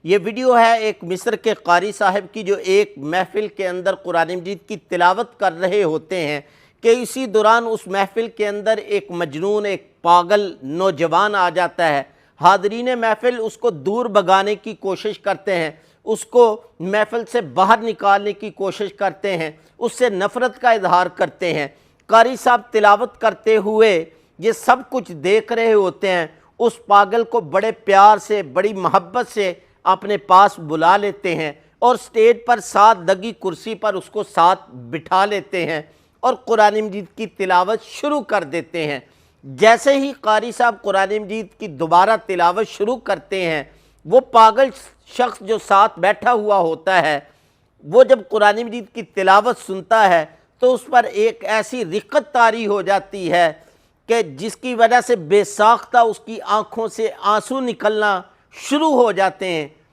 یہ ویڈیو ہے ایک مصر کے قاری صاحب کی جو ایک محفل کے اندر قرآن مجید کی تلاوت کر رہے ہوتے ہیں کہ اسی دوران اس محفل کے اندر ایک مجنون، ایک پاگل نوجوان آ جاتا ہے۔ حاضرین محفل اس کو دور بھگانے کی کوشش کرتے ہیں، اس کو محفل سے باہر نکالنے کی کوشش کرتے ہیں، اس سے نفرت کا اظہار کرتے ہیں۔ قاری صاحب تلاوت کرتے ہوئے یہ سب کچھ دیکھ رہے ہوتے ہیں، اس پاگل کو بڑے پیار سے، بڑی محبت سے اپنے پاس بلا لیتے ہیں اور سٹیج پر ساتھ لگی کرسی پر اس کو ساتھ بٹھا لیتے ہیں اور قرآن مجید کی تلاوت شروع کر دیتے ہیں۔ جیسے ہی قاری صاحب قرآن مجید کی دوبارہ تلاوت شروع کرتے ہیں، وہ پاگل شخص جو ساتھ بیٹھا ہوا ہوتا ہے، وہ جب قرآن مجید کی تلاوت سنتا ہے تو اس پر ایک ایسی رقت طاری ہو جاتی ہے کہ جس کی وجہ سے بے ساختہ اس کی آنکھوں سے آنسو نکلنا شروع ہو جاتے ہیں۔